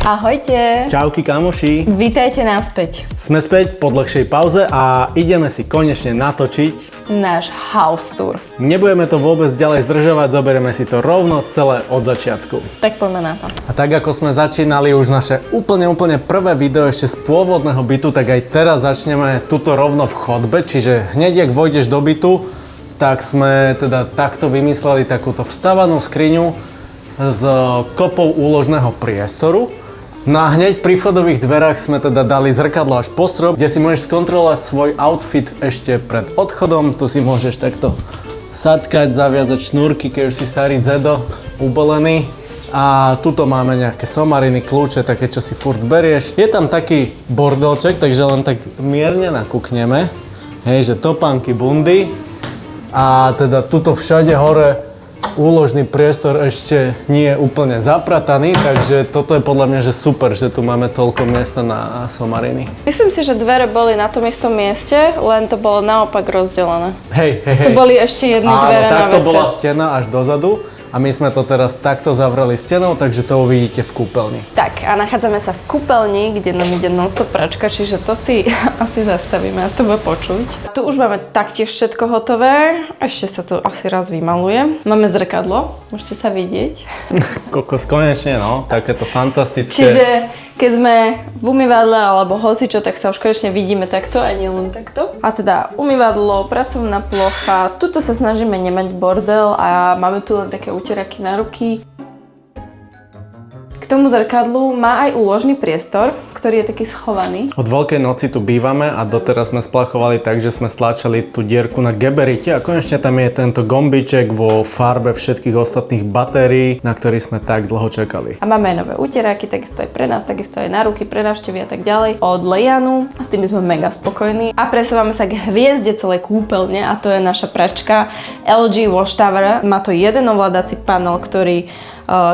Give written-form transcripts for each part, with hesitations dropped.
Ahojte! Čauky kamoši! Vítajte naspäť. Sme späť po dlhšej pauze a ideme si konečne natočiť náš house tour. Nebudeme to vôbec ďalej zdržovať, zoberieme si to rovno celé od začiatku. Tak poďme na to. A tak ako sme začínali už naše úplne prvé video ešte z pôvodného bytu, tak aj teraz začneme tuto rovno v chodbe, čiže hneď ak vojdeš do bytu, tak sme teda takto vymysleli takúto vstavanú skriňu s kopou úložného priestoru. No a hneď pri vchodových dverách sme teda dali zrkadlo až po strop, kde si môžeš skontrolovať svoj outfit ešte pred odchodom. Tu si môžeš takto sadkať, zaviazať šnúrky, keď už si starý dzedo, ubolený. A tuto máme nejaké somariny, kľúče, také, čo si furt berieš. Je tam taký bordelček, takže len tak mierne nakúkneme. Hej, že topánky, bundy. A teda tuto všade hore úložný priestor ešte nie je úplne zaprataný, takže toto je podľa mňa že super, že tu máme toľko miesta na somariny. Myslím si, že dvere boli na tom istom mieste, len to bolo naopak rozdelené. Hej. To boli ešte jedny dvere na takto vece. bola stena až dozadu a my sme to teraz takto zavreli stenou, takže to uvidíte v kúpeľni. Tak a nachádzame sa v kúpeľni, kde nám ide non-stop pračka, čiže to si asi zastavíme, asi to bude počuť. Tu už máme taktiež všetko hotové, ešte sa to asi raz vymaluje. Máme zrkadlo, môžete sa vidieť. Kokos, konečne, no, takéto fantastické. Čiže keď sme v umývadle alebo hocičo, tak sa už konečne vidíme takto a nie len takto. A teda umývadlo, pracovná plocha, tuto sa snažíme nemať bordel a máme tu len také uteraky na ruky. K tomu zrkadlu má aj úložný priestor, ktorý je taký schovaný. Od Veľkej noci tu bývame a doteraz sme splachovali tak, že sme stlačali tú dierku na geberite a konečne tam je tento gombiček vo farbe všetkých ostatných batérií, na ktorý sme tak dlho čakali. A máme aj nové uteráky, takisto aj pre nás, takisto aj na ruky, pre návštevy a tak ďalej. Od Lejanu, s tými sme mega spokojní. A presúvame sa k hviezde celej kúpeľne a to je naša pračka LG Wash Tower. Má to jeden ovládací panel, ktorý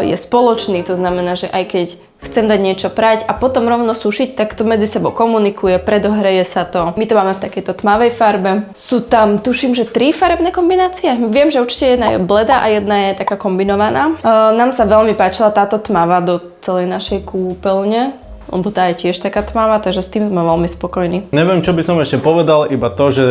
je spoločný, to znamená, že aj keď chcem dať niečo prať a potom rovno sušiť, tak to medzi sebou komunikuje, predohreje sa to. My to máme v takejto tmavej farbe. Sú tam, tuším, že 3 farebné kombinácie. Viem, že určite jedna je bledá a jedna je taká kombinovaná. Nám sa veľmi páčila táto tmavá do celej našej kúpeľne, lebo tá je tiež taká tmavá, takže s tým sme veľmi spokojní. Neviem, čo by som ešte povedal, iba to, že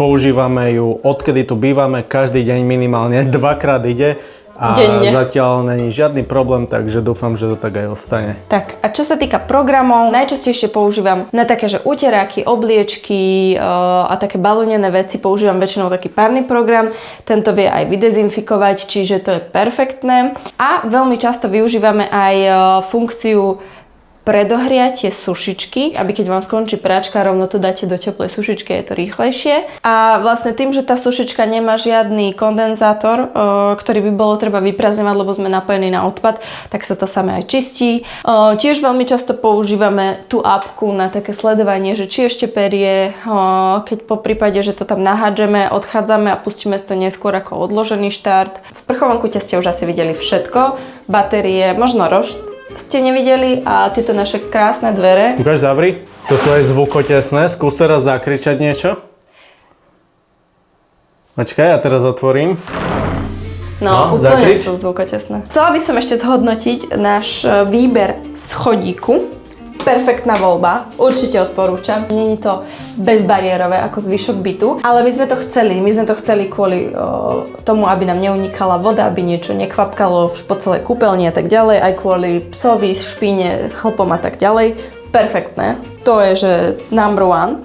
používame ju odkedy tu bývame, každý deň minimálne 2-krát ide. A denne. Zatiaľ není žiadny problém, takže dúfam, že to tak aj ostane. Tak a čo sa týka programov, najčastejšie používam na také, že uteráky, obliečky a také bavlnené veci, používam väčšinou taký párny program. Tento vie aj vydezinfikovať, čiže to je perfektné. A veľmi často využívame aj funkciu predohriatie sušičky, aby keď vám skončí práčka, rovno to dáte do teplej sušičky, je to rýchlejšie. A vlastne tým, že tá sušička nemá žiadny kondenzátor, ktorý by bolo treba vyprázdňovať, lebo sme napojení na odpad, tak sa to samé aj čistí. Tiež veľmi často používame tú apku na také sledovanie, že či ešte perie, keď po prípade, že to tam nahádžeme, odchádzame a pustíme si to neskôr ako odložený štart. V sprchovom kúte ste už asi videli všetko, batérie, možno rošt ste nevideli a tieto naše krásne dvere. Ukáž, zavri. To sú aj zvukotesné. Skús teraz zakričať niečo. Počkaj, ja teraz otvorím. No úplne zakrič. Sú zvukotesné. Chcela by som ešte zhodnotiť náš výber schodíku. Perfektná voľba, určite odporúčam. Není to bezbariérové ako zvyšok bytu, ale my sme to chceli kvôli tomu, aby nám neunikala voda, aby niečo nekvapkalo po celej kúpeľni a tak ďalej, aj kvôli psovi, špíne, chlpom a tak ďalej. Perfektné, to je že number one.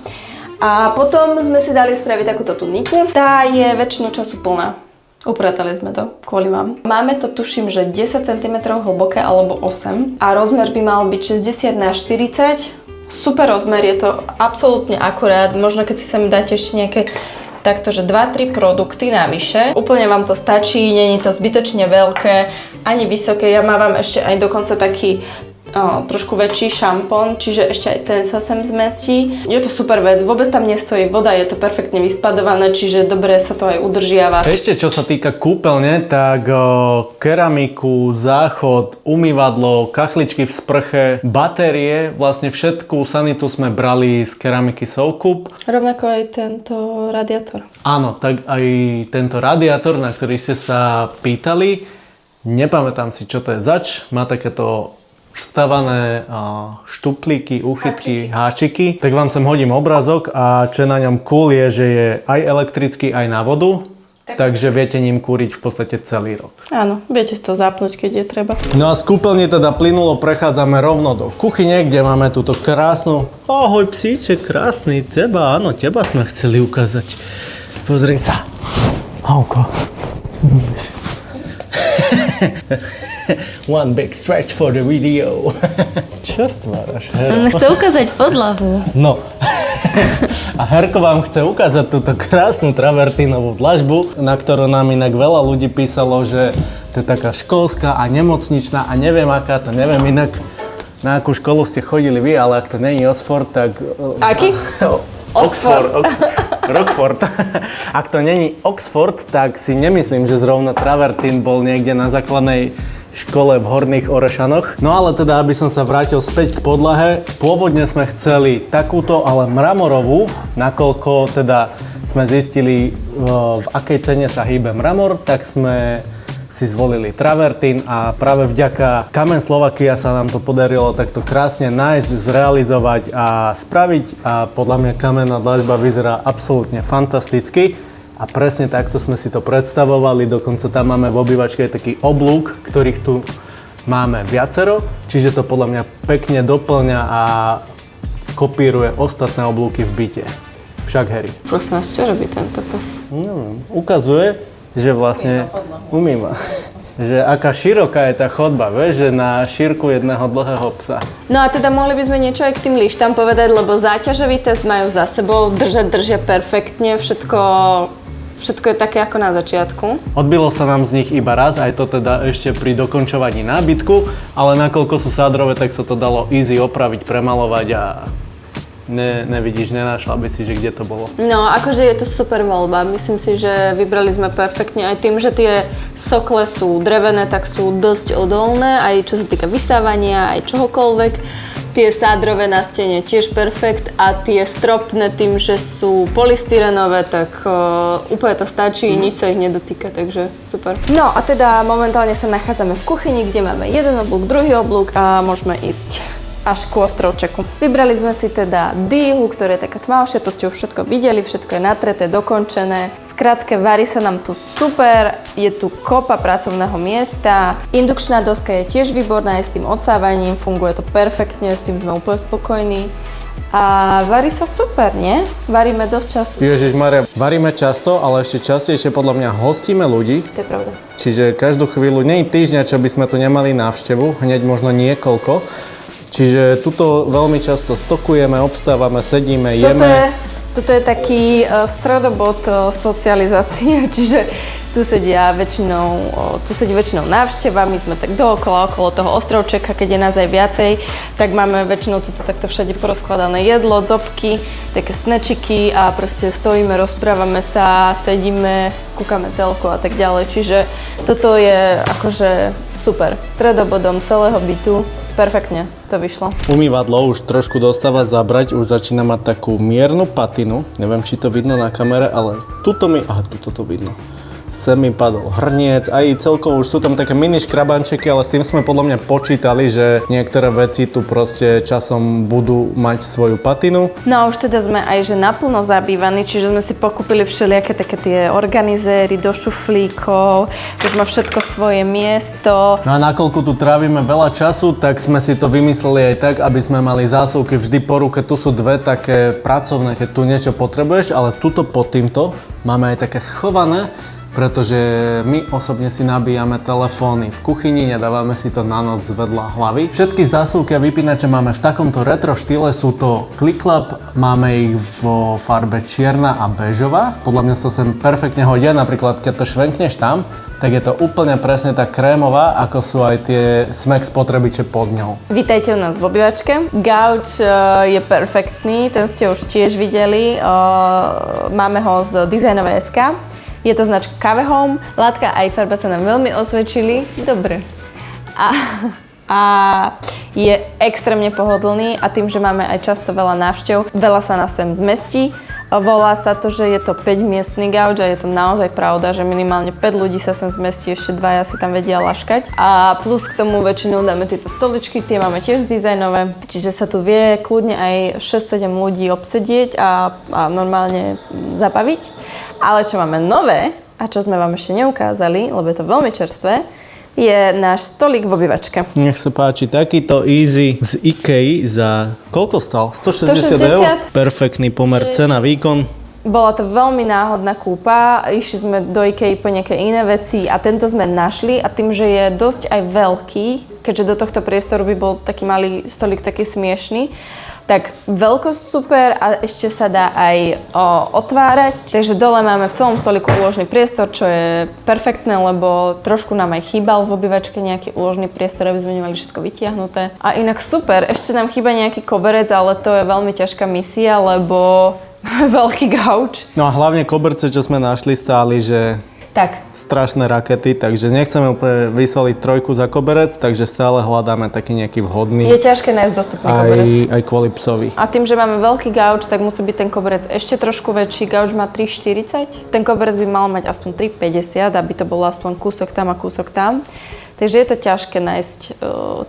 A potom sme si dali spraviť takúto tuniku, tá je väčšinu času plná. Upratali sme to kvôli vám. Máme to, tuším, že 10 cm hlboké alebo 8 a rozmer by mal byť 60x40. Super rozmer, je to absolútne akurát. Možno keď si sem dáte ešte nejaké takto, že 2-3 produkty navyše. Úplne vám to stačí, nie je to zbytočne veľké, ani vysoké. Ja mávam ešte aj dokonca taký trošku väčší šampón, čiže ešte aj ten sa sem zmestí. Je to super vec, vôbec tam nestojí voda, je to perfektne vyspadované, čiže dobre sa to aj udržiava. Ešte čo sa týka kúpeľne, tak keramiku, záchod, umývadlo, kachličky v sprche, batérie, vlastne všetku sanitu sme brali z keramiky Soukup. Rovnako aj tento radiátor. Áno, tak aj tento radiátor, na ktorý ste sa pýtali, nepamätám si, čo to je zač, má takéto vstavané štuplíky, úchytky, háčiky. Tak vám sem hodím obrazok a čo na ňom cool je, že je aj elektrický, aj na vodu. Takže viete ním kúriť v podstate celý rok. Áno, viete si to zapnúť, keď je treba. No a z kúpeľne teda plynulo prechádzame rovno do kuchyne, kde máme túto krásnu... Ahoj psíček, krásny, áno, teba sme chceli ukázať. Pozri sa. Auko. One big stretch for the video. Čo stváraš, Hero? On chce ukázať podlahu. No. A Herko vám chce ukázať túto krásnu travertínovú dlažbu, na ktorú nám inak veľa ľudí písalo, že to je taká školská a nemocničná a neviem aká, to neviem inak, na akú školu ste chodili vy, ale ak to nie je Oxford, tak... Aký? Rockford. Ak to není Oxford, tak si nemyslím, že zrovna travertín bol niekde na základnej škole v Horných Orešanoch. No ale teda, aby som sa vrátil späť k podlahe, pôvodne sme chceli takúto, ale mramorovú, nakoľko teda sme zistili, v akej cene sa hýbe mramor, tak sme si zvolili travertín a práve vďaka Kamen Slovakia sa nám to podarilo takto krásne nájsť, zrealizovať a spraviť a podľa mňa kamenná dlažba vyzerá absolútne fantasticky. A presne takto sme si to predstavovali, dokonca tam máme v obývačke taký oblúk, ktorých tu máme viacero, čiže to podľa mňa pekne doplňa a kopíruje ostatné oblúky v byte. Však, Harry. Prosím vás, čo robí tento pes? Ukazuje, že vlastne umýva. Že aká široká je tá chodba, vieš, že na šírku jedného dlhého psa. No a teda mohli by sme niečo aj k tým lištám povedať, lebo záťažový test majú za sebou, držia perfektne, všetko je také ako na začiatku. Odbilo sa nám z nich iba raz, aj to teda ešte pri dokončovaní nábytku, ale nakoľko sú sádrové, tak sa to dalo easy opraviť, premalovať a nevidíš, nenašla by si, že kde to bolo. No, akože je to super voľba. Myslím si, že vybrali sme perfektne aj tým, že tie sokle sú drevené, tak sú dosť odolné, aj čo sa týka vysávania, aj čohokoľvek. Tie sádrové na stene tiež perfekt a tie stropné tým, že sú polystyrenové, tak úplne to stačí, nič sa ich nedotýka, takže super. No a teda momentálne sa nachádzame v kuchyni, kde máme jeden oblúk, druhý oblúk a môžeme ísť až ku ostrovčeku. Vybrali sme si teda dýhu, ktorá je taká tmavšia, to ste už všetko videli, všetko je natreté, dokončené. Skratke, varí sa nám tu super, je tu kopa pracovného miesta. Indukčná doska je tiež výborná, je s tým odsávaním, funguje to perfektne, s tým sme úplne spokojní. A varí sa super, nie? Varíme dosť často. Ježišmaria, varíme často, ale ešte častejšie podľa mňa hostíme ľudí. To je pravda. Čiže každú chvíľu, nie je týždňa, čo by sme tu nemali návštevu, hneď možno niekoľko. Čiže tuto veľmi často stokujeme, obstávame, sedíme, jeme. Toto je taký stredobod socializácie, čiže tu sedí väčšinou návšteva, my sme tak dookola, okolo toho ostrovčeka, keď je nás aj viacej, tak máme väčšinou tuto takto všade porozkladané jedlo, dzobky, také snečiky a proste stojíme, rozprávame sa, sedíme, kúkame telku a tak ďalej, čiže toto je akože super, stredobodom celého bytu. Perfektne to vyšlo. Umývadlo už trošku dostáva zabrať, už začína mať takú miernu patinu. Neviem, či to vidno na kamere, ale tuto to vidno. Sem mi padol hrniec, aj celkovo už sú tam také mini škrabančeky, ale s tým sme podľa mňa počítali, že niektoré veci tu proste časom budú mať svoju patinu. No a už teda sme aj že naplno zabývaní, čiže sme si pokúpili všelijaké také tie organizéry do šuflíkov, už má všetko svoje miesto. No a nakoľko tu trávime veľa času, tak sme si to vymysleli aj tak, aby sme mali zásuvky vždy po ruke. Tu sú dve také pracovné, keď tu niečo potrebuješ, ale tuto pod týmto máme aj také schované, pretože my osobne si nabíjame telefóny v kuchyni, nedávame si to na noc vedľa hlavy. Všetky zásuvky a vypínače máme v takomto retro štýle, sú to Click-Club, máme ich vo farbe čierna a béžová. Podľa mňa sa sem perfektne hodia, napríklad keď to švenkneš tam, tak je to úplne presne tá krémová, ako sú aj tie smek spotrebiče pod ňou. Vítajte u nás v obývačke. Gauč je perfektný, ten ste už tiež videli. Máme ho z Dizajnové SK. Je to značka Kave Home. Látka aj farba sa nám veľmi osvedčili. Dobre. a je extrémne pohodlný a tým, že máme aj často veľa návštev, veľa sa nás sem zmestí. Volá sa to, že je to 5-miestny gauč a je to naozaj pravda, že minimálne 5 ľudí sa sem zmestí, ešte 2 si tam vedia laškať. A plus k tomu väčšinou dáme tieto stoličky, tie máme tiež dizajnové, čiže sa tu vie kľudne aj 6-7 ľudí obsedieť a normálne zabaviť. Ale čo máme nové a čo sme vám ešte neukázali, lebo je to veľmi čerstvé, je náš stolík v obývačke. Nech sa páči, takýto easy z IKEA za koľko stal? 160 eur? Perfektný pomer cena, výkon. Bola to veľmi náhodná kúpa, išli sme do IKEA po nejaké iné veci a tento sme našli a tým, že je dosť aj veľký, keďže do tohto priestoru by bol taký malý stolík taký smiešný, tak veľkosť super a ešte sa dá aj otvárať. Takže dole máme v celom stolíku úložný priestor, čo je perfektné, lebo trošku nám aj chýbal v obývačke nejaký úložný priestor, aby sme nemali všetko vytiahnuté. A inak super, ešte nám chýba nejaký koberec, ale to je veľmi ťažká misia, lebo máme veľký gauč. No a hlavne koberce, čo sme našli, stáli, že tak. Strašné rakety, takže nechceme úplne vysoliť 3 za koberec, takže stále hľadáme taký nejaký vhodný. Je ťažké nájsť dostupný koberec. Aj kvôli psovi. A tým, že máme veľký gauč, tak musí byť ten koberec ešte trošku väčší. Gauč má 3,40. Ten koberec by mal mať aspoň 3,50, aby to bolo aspoň kúsok tam a kúsok tam. Takže je to ťažké nájsť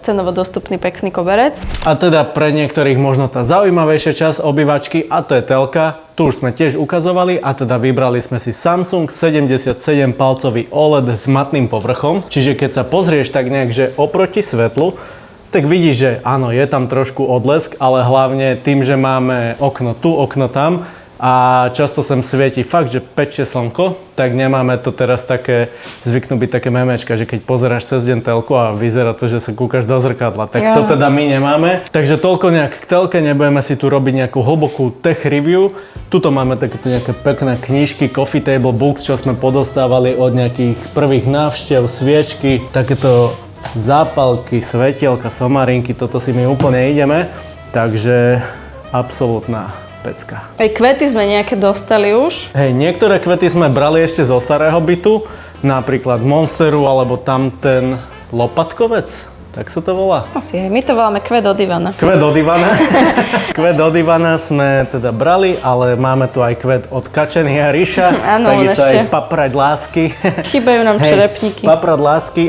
cenovo dostupný pekný koberec. A teda pre niektorých možno tá zaujímavejšia časť obývačky, a to je telka. Tu už sme tiež ukazovali a teda vybrali sme si Samsung 77 palcový OLED s matným povrchom. Čiže keď sa pozrieš tak nejak, že oproti svetlu, tak vidíš, že áno, je tam trošku odlesk, ale hlavne tým, že máme okno tu, okno tam, a často sem svieti fakt, že pečie slnko, tak nemáme to teraz také, zvyknú byť také memečka, že keď pozeráš cez deň telku a vyzerá to, že sa kúkaš do zrkadla, tak to teda my nemáme. Takže toľko nejak k telke, nebudeme si tu robiť nejakú hlbokú tech review. Tuto máme takéto nejaké pekné knižky, coffee table books, čo sme podostávali od nejakých prvých návštev, sviečky, takéto zápalky, svetielka, somarinky, toto si my úplne ideme, takže absolútna pecka. Aj kvety sme nejaké dostali už. Hej, niektoré kvety sme brali ešte zo starého bytu, napríklad Monsteru, alebo tam ten lopatkovec, tak sa to volá. Asi aj, my to voláme kvet od Ivana. Kvet od Ivana. Kvet od Ivana sme teda brali, ale máme tu aj kvet od Kačeny a Ríša. Áno, takisto aj paprať lásky. Chýbajú nám črepníky. Paprať lásky,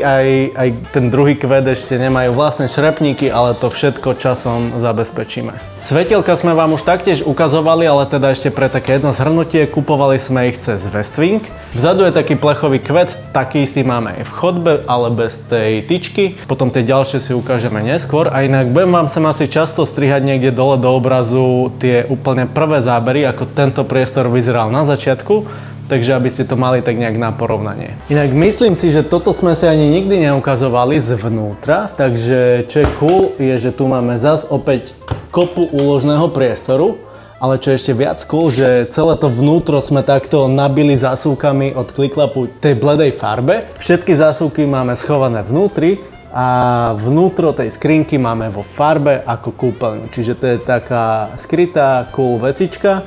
aj ten druhý kvet ešte nemajú vlastné črepníky, ale to všetko časom zabezpečíme. Svetielka sme vám už taktiež ukazovali, ale teda ešte pre také jedno zhrnutie, kupovali sme ich cez Westwing. Vzadu je taký plechový kvet, taký istý máme aj v chodbe, ale bez tej tyčky. Potom tie ďalšie si ukážeme neskôr. A inak budem vám sem asi často strihať niekde dole do obrazu tie úplne prvé zábery, ako tento priestor vyzeral na začiatku. Takže aby ste to mali tak nejak na porovnanie. Inak myslím si, že toto sme si ani nikdy neukazovali zvnútra, takže čo je cool, je, že tu máme zas opäť kopu úložného priestoru, ale čo je ešte viac cool, že celé to vnútro sme takto nabili zásuvkami od Clicklapu tej bledej farbe. Všetky zásuvky máme schované vnútri a vnútro tej skrinky máme vo farbe ako kúpeľňu, čiže to je taká skrytá cool vecička.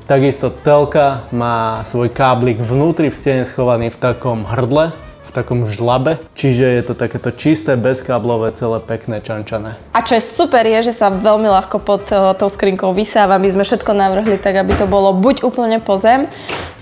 Takisto telka má svoj káblik vnútri v stene schovaný v takom hrdle, v takom žlabe, čiže je to takéto čisté, bezkáblové, celé pekné, čančané. A čo je super je, že sa veľmi ľahko pod tou skrinkou vysáva. My sme všetko navrhli tak, aby to bolo buď úplne po zem,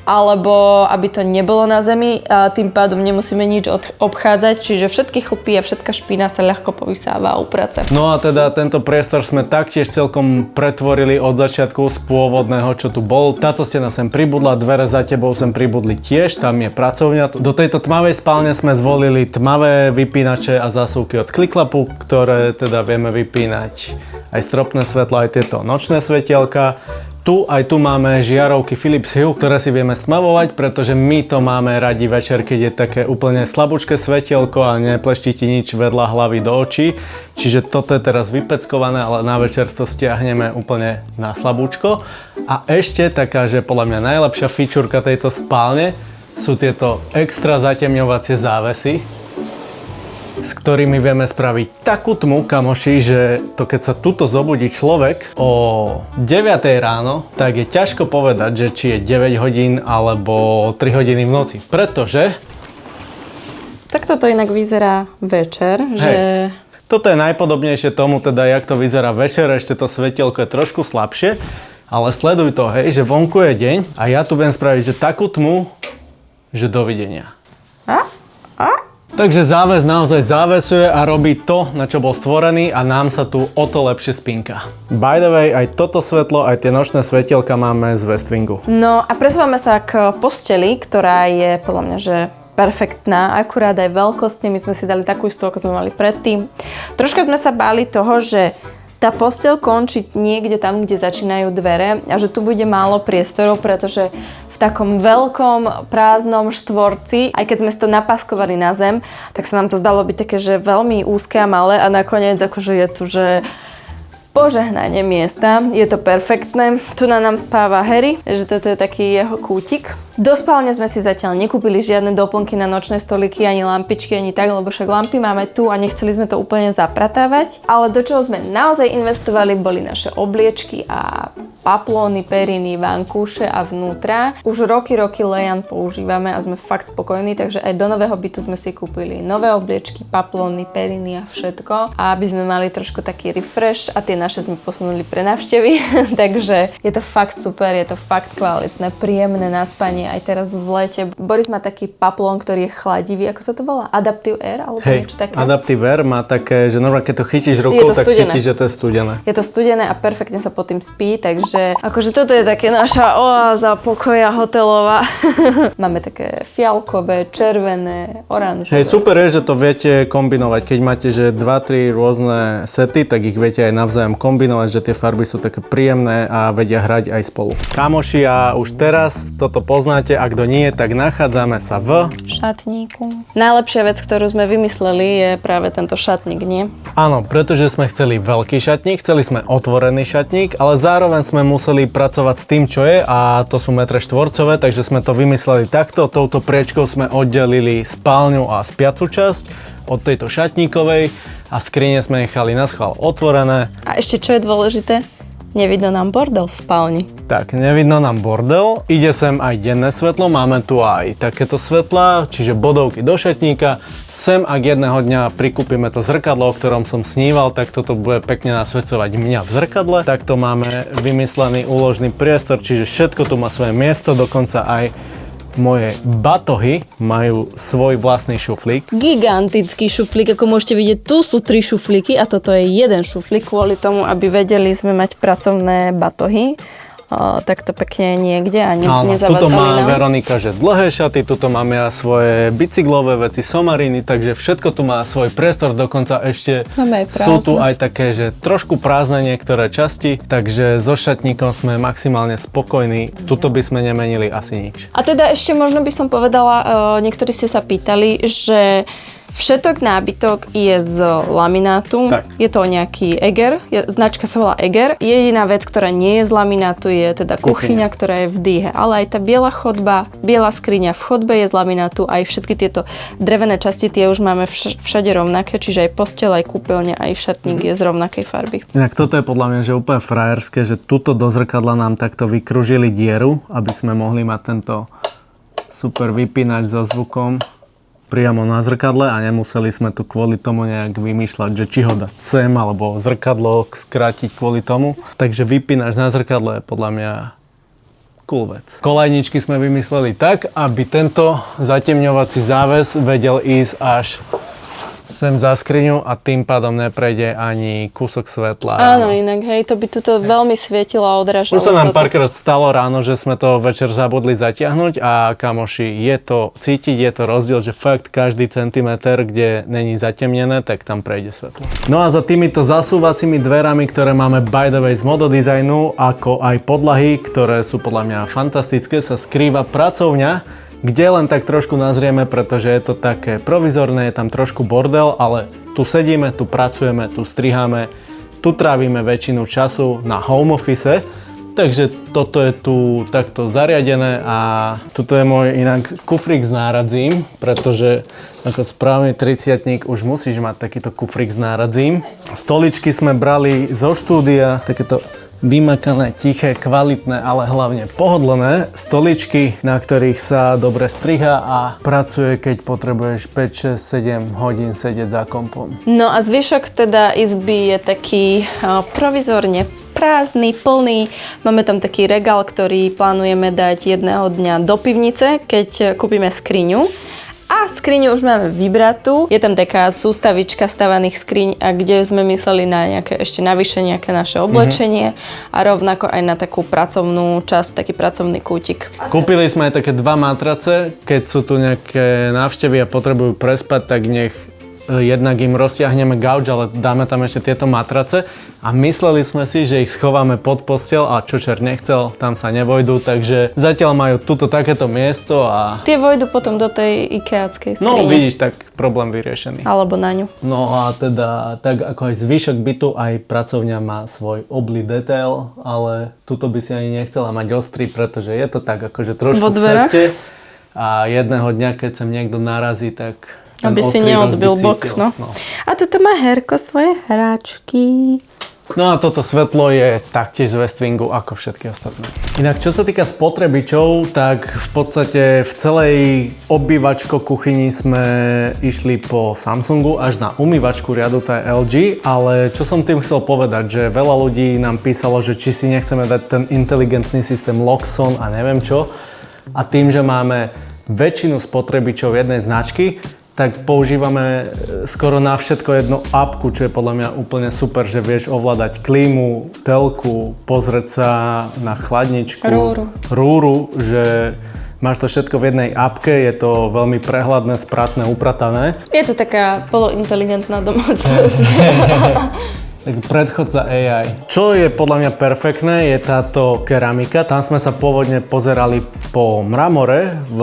alebo aby to nebolo na zemi a tým pádom nemusíme nič obchádzať, čiže všetky chlpy a všetká špína sa ľahko povysáva a uprace. No a teda tento priestor sme taktiež celkom pretvorili od začiatku z pôvodného, čo tu bol. Táto stena sem pribudla, dvere za tebou sem pribudli tiež, tam je pracovňa. Do tejto tmavej spálne sme zvolili tmavé vypínače a zásuvky od Clicklapu, ktoré teda vieme vypínať aj stropné svetlo, aj tieto nočné svetielka. Aj tu máme žiarovky Philips Hue, ktoré si vieme stmavovať, pretože my to máme radi večer, keď je také úplne slabúčké svetielko a neplešti ti nič vedľa hlavy do očí. Čiže toto je teraz vypeckované, ale na večer to stiahneme úplne na slabúčko. A ešte taká, že podľa mňa najlepšia fičúrka tejto spálne sú tieto extra zatemňovacie závesy, s ktorými vieme spraviť takú tmu, kamoši, že to keď sa tuto zobudí človek o 9 ráno, tak je ťažko povedať, že či je 9 hodín alebo 3 hodiny v noci. Pretože... Tak toto inak vyzerá večer, že... Toto je najpodobnejšie tomu, teda jak to vyzerá večer, ešte to svetielko je trošku slabšie, ale sleduj to, hej, že vonku je deň a ja tu viem spraviť, že takú tmu, že dovidenia. Takže záves naozaj závesuje a robí to, na čo bol stvorený a nám sa tu o to lepšie spinka. By the way, aj toto svetlo, aj tie nočné svetielka máme z Westwingu. No a presúvame sa k posteli, ktorá je podľa mňa, že perfektná, akurát aj veľkostne. My sme si dali takú istú, ako sme mali predtým. Troška sme sa báli toho, že tá posteľ končí niekde tam, kde začínajú dvere a že tu bude málo priestorov, pretože v takom veľkom prázdnom štvorci, aj keď sme si to napaskovali na zem, tak sa nám to zdalo byť také, že veľmi úzke a malé a nakoniec akože je tu, že požehnanie miesta, je to perfektné. Tu na nám spáva Harry, že toto je taký jeho kútik. Do spálne sme si zatiaľ nekúpili žiadne doplnky na nočné stoliky, ani lampičky, ani tak, lebo však lampy máme tu a nechceli sme to úplne zapratávať. Ale do čoho sme naozaj investovali, boli naše obliečky a paplóny, periny, vankúše a vnútra. Už roky Lejan používame a sme fakt spokojní, takže aj do nového bytu sme si kúpili nové obliečky, paplóny, periny a všetko. A aby sme mali trošku taký refresh a tie naše sme posunuli pre návštevy, takže je to fakt super, je to fakt kvalitné, príjemné na spanie aj teraz v lete. Boris má taký paplón, ktorý je chladivý, ako sa to volá? Adaptive Air alebo niečo také? Adaptive Air má také, že normálne keď to chytíš rukou, tak cítiš, že to je studené. Je to studené a perfektne sa pod tým spí, takže akože toto je také naša oáza pokoja hotelová. Máme také fialkové, červené, oranžové. Hej, super je, že to viete kombinovať. Keď máte, že 2-3 rôzne sety, tak ich viete aj navzájom kombinovať, že tie farby sú také príjemné a vedia hrať aj spolu. Kamoši, a už teraz toto poznáte, a kto nie, tak nachádzame sa v šatníku. Najlepšia vec, ktorú sme vymysleli, je práve tento šatník, nie? Áno, pretože sme chceli veľký šatník, chceli sme otvorený šatník, ale zároveň sme museli pracovať s tým, čo je, a to sú metre štvorcové, takže sme to vymysleli takto. Touto priečkou sme oddelili spálňu a spiacu časť od tejto šatníkovej a skrine sme nechali na schvál otvorené. A ešte čo je dôležité? Nevidno nám bordel v spálni. Tak, nevidno nám bordel. Ide sem aj denné svetlo, máme tu aj takéto svetlá, čiže bodovky do šatníka. Sem, ak jedného dňa prikúpime to zrkadlo, o ktorom som sníval, tak toto bude pekne nasvedcovať mňa v zrkadle. Takto máme vymyslený úložný priestor, čiže všetko tu má svoje miesto, dokonca aj moje batohy majú svoj vlastný šuflík. Gigantický šuflík, ako môžete vidieť, tu sú 3 šuflíky a toto je jeden šuflík kvôli tomu, aby vedeli sme mať pracovné batohy. Takto pekne niekde a nezavadzali tuto má nám. Veronika, že dlhé šaty, tuto máme ja svoje bicyklové veci, somariny, takže všetko tu má svoj priestor, dokonca ešte sú tu aj také, že trošku prázdne niektoré časti, takže so šatníkom sme maximálne spokojní, tuto by sme nemenili asi nič. A teda ešte možno by som povedala, niektorí ste sa pýtali, že všetok nábytok je z laminátu. Tak. Je to nejaký Eger, značka sa volá Eger. Jediná vec, ktorá nie je z laminátu, je teda kuchyňa, ktorá je v dýhe. Ale aj tá biela chodba, biela skriňa v chodbe je z laminátu. Aj všetky tieto drevené časti, tie už máme všade rovnaké, čiže aj posteľ, aj kúpeľne, aj šatník je z rovnakej farby. Inak toto je podľa mňa že úplne frajerské, že tuto do zrkadla nám takto vykružili dieru, aby sme mohli mať tento super vypínač so zvukom priamo na zrkadle a nemuseli sme tu kvôli tomu nejak vymýšľať, že či ho dať sem, alebo zrkadlo skrátiť kvôli tomu. Takže vypínač na zrkadle je podľa mňa cool vec. Kolajničky sme vymysleli tak, aby tento zatemňovací záves vedel ísť až sem za skriňu a tým pádom neprejde ani kúsok svetla. Áno, inak, hej, to by tuto veľmi svietilo a odrážalo sa nám párkrát stalo ráno, že sme to večer zabudli zatiahnuť a kamoši, je to cítiť, je to rozdiel, že fakt každý centimeter, kde není zatemnené, tak tam prejde svetlo. No a za týmito zasúvacími dverami, ktoré máme by the way z mododizajnu, ako aj podlahy, ktoré sú podľa mňa fantastické, sa skrýva pracovňa, kde len tak trošku nazrieme, pretože je to také provizorné, je tam trošku bordel, ale tu sedíme, tu pracujeme, tu striháme, tu trávime väčšinu času na home office, takže toto je tu takto zariadené a tuto je môj inak kufrík s náradzím, pretože ako správny 30-tník už musíš mať takýto kufrík s náradzím. Stoličky sme brali zo štúdia, takéto vymakané, tiché, kvalitné, ale hlavne pohodlné stoličky, na ktorých sa dobre striha a pracuje, keď potrebuješ 5, 6, 7 hodín sedieť za kompom. No a zvyšok teda izby je taký provizorne prázdny, plný. Máme tam taký regál, ktorý plánujeme dať jedného dňa do pivnice, keď kúpime skriňu. A skriňu už máme vybratú. Je tam taká sústavička stavaných skriň, a kde sme mysleli na nejaké ešte navyše nejaké naše oblečenie a rovnako aj na takú pracovnú časť, taký pracovný kútik. Kúpili sme aj také 2 matrace, keď sú tu nejaké návštevy a potrebujú prespať, tak nech jednak im roztiahneme gauč, ale dáme tam ešte tieto matrace a mysleli sme si, že ich schováme pod posteľ a čo čert nechcel, tam sa nevojdu, takže zatiaľ majú tuto takéto miesto a... Tie vojdu potom do tej ikeáckej skrine. No vidíš, tak problém vyriešený. Alebo na ňu. No a teda, tak ako aj zvyšok bytu, aj pracovňa má svoj oblý detail, ale tuto by si ani nechcela mať ostrý, pretože je to tak akože trošku v ceste a jedného dňa, keď sem niekto narazí, tak... Aby si neodbil bok, no. A tuto má Herko svoje hráčky. No a toto svetlo je taktiež z Westwingu ako všetky ostatné. Inak čo sa týka spotrebičov, tak v podstate v celej obývačko kuchyni sme išli po Samsungu až na umývačku riadu, to je LG, ale čo som tým chcel povedať, že veľa ľudí nám písalo, že či si nechceme dať ten inteligentný systém Loxon a neviem čo. A tým, že máme väčšinu spotrebičov jednej značky, tak používame skoro na všetko jednu appku, čo je podľa mňa úplne super, že vieš ovládať klímu, telku, pozrieť sa na chladničku, rúru, že máš to všetko v jednej appke, je to veľmi prehľadné, spratné, upratané. Je to taká polointeligentná domácnosť. Tak predchodca AI. Čo je podľa mňa perfektné, je táto keramika. Tam sme sa pôvodne pozerali po mramore v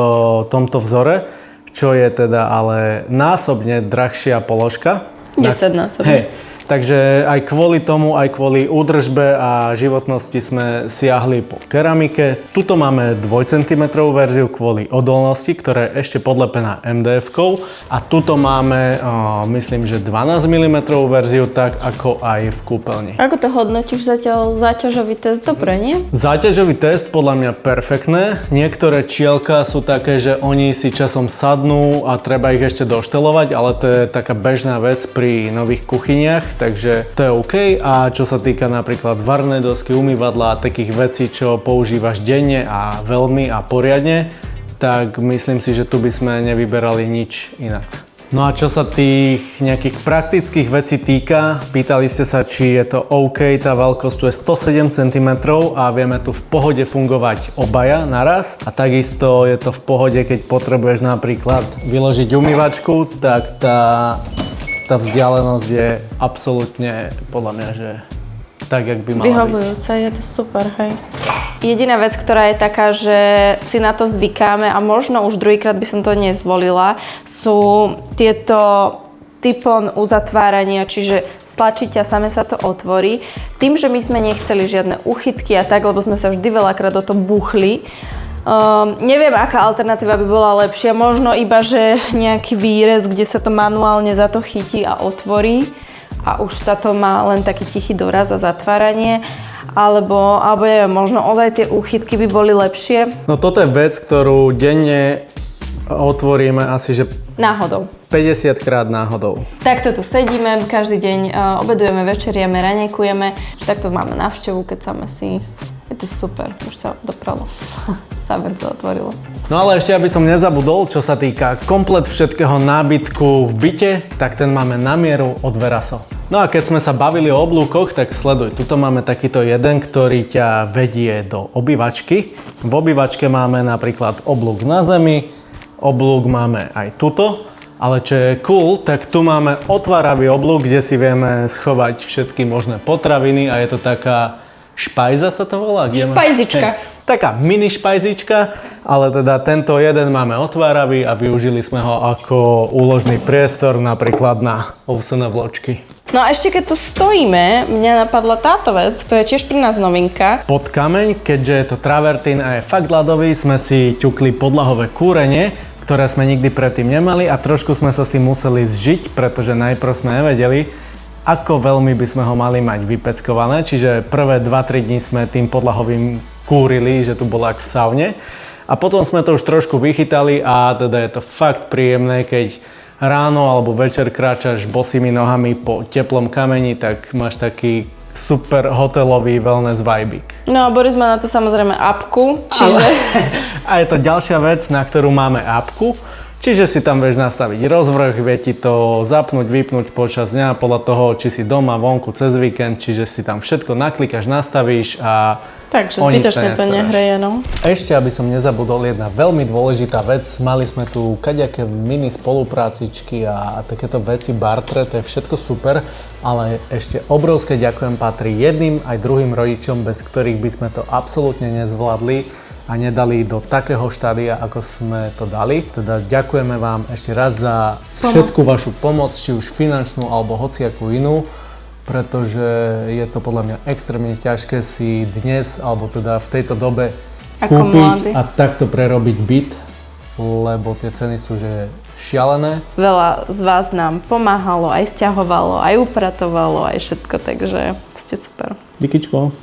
tomto vzore, čo je teda ale násobne drahšia položka. 10-násobne. Hej, takže aj kvôli tomu, aj kvôli údržbe a životnosti sme siahli po keramike. Tuto máme 2 cm verziu kvôli odolnosti, ktorá je ešte podlepená MDF-kou. A tuto máme, myslím, že 12 mm verziu, tak ako aj v kúpeľni. Ako to hodnotíš zatiaľ záťažový test? Dobre, nie? Záťažový test podľa mňa perfektné. Niektoré čielka sú také, že oni si časom sadnú a treba ich ešte doštelovať, ale to je taká bežná vec pri nových kuchyniach, takže to je OK. A čo sa týka napríklad varnej dosky, umývadla a takých vecí, čo používaš denne a veľmi a poriadne, tak myslím si, že tu by sme nevyberali nič inak. No a čo sa tých nejakých praktických vecí týka, pýtali ste sa, či je to OK, tá veľkosť tu je 107 cm a vieme tu v pohode fungovať obaja naraz. A takisto je to v pohode, keď potrebuješ napríklad vyložiť umývačku, tak tá vzdialenosť je absolútne podľa mňa, že tak, jak by mala byť. Vyhovujúca, je to super, hej. Jediná vec, ktorá je taká, že si na to zvykáme a možno už druhýkrát by som to nezvolila, sú tieto typon uzatvárania, čiže stlačíte a same sa to otvorí. Tým, že my sme nechceli žiadne uchytky a tak, lebo sme sa vždy veľakrát do toho buchli, neviem, aká alternatíva by bola lepšia. Možno iba, že nejaký výrez, kde sa to manuálne za to chytí a otvorí a už sa to má len taký tichý doraz a zatváranie. Alebo neviem, možno ozaj tie úchytky by boli lepšie. No toto je vec, ktorú denne otvoríme asi, že náhodou. 50 krát náhodou. Takto tu sedíme, každý deň obedujeme, večerieme, raňajkujeme. Takto máme návštevu, keď same si... Je to super, už sa dopralo. Same to otvorilo. No ale ešte, aby som nezabudol, čo sa týka komplet všetkého nábytku v byte, tak ten máme na mieru od Veraso. No a keď sme sa bavili o oblúkoch, tak sleduj, tuto máme takýto jeden, ktorý ťa vedie do obývačky. V obývačke máme napríklad oblúk na zemi, oblúk máme aj tuto, ale čo je cool, tak tu máme otváravý oblúk, kde si vieme schovať všetky možné potraviny a je to taká špajza sa to volá? Špajzička. Taká mini špajzička, ale teda tento jeden máme otváravý a využili sme ho ako úložný priestor napríklad na ovsené vločky. No a ešte keď tu stojíme, mňa napadla táto vec, to je tiež pri nás novinka. Pod kameň, keďže je to travertín a je fakt ľadový, sme si ťukli podlahové kúrenie, ktoré sme nikdy predtým nemali a trošku sme sa s tým museli zžiť, pretože najprv sme nevedeli, ako veľmi by sme ho mali mať vypeckované, čiže prvé 2-3 dní sme tým podlahovým kúrili, že tu bolo ako v saune. A potom sme to už trošku vychytali a teda je to fakt príjemné, keď ráno alebo večer kráčaš bosými nohami po teplom kameni, tak máš taký super hotelový wellness vibík. No a Boris má na to samozrejme apku, čiže... A je to ďalšia vec, na ktorú máme apku. Čiže si tam vieš nastaviť rozvrh, vie ti to zapnúť, vypnúť počas dňa podľa toho, či si doma, vonku, cez víkend, čiže si tam všetko naklikáš, nastavíš a takže zbytočne to nehreje, no. Ešte, aby som nezabudol, jedna veľmi dôležitá vec, mali sme tu kadejaké mini spoluprácičky a takéto veci, bartre, to je všetko super, ale ešte obrovské ďakujem patrí jedným aj druhým rodičom, bez ktorých by sme to absolútne nezvládli a nedali do takého štádia, ako sme to dali. Teda ďakujeme vám ešte raz za všetku vašu pomoc, či už finančnú alebo hociakú inú, pretože je to podľa mňa extrémne ťažké si dnes, alebo teda v tejto dobe kúpiť a takto prerobiť byt, lebo tie ceny sú že šialené. Veľa z vás nám pomáhalo, aj sťahovalo, aj upratovalo, aj všetko, takže ste super. Dikičko.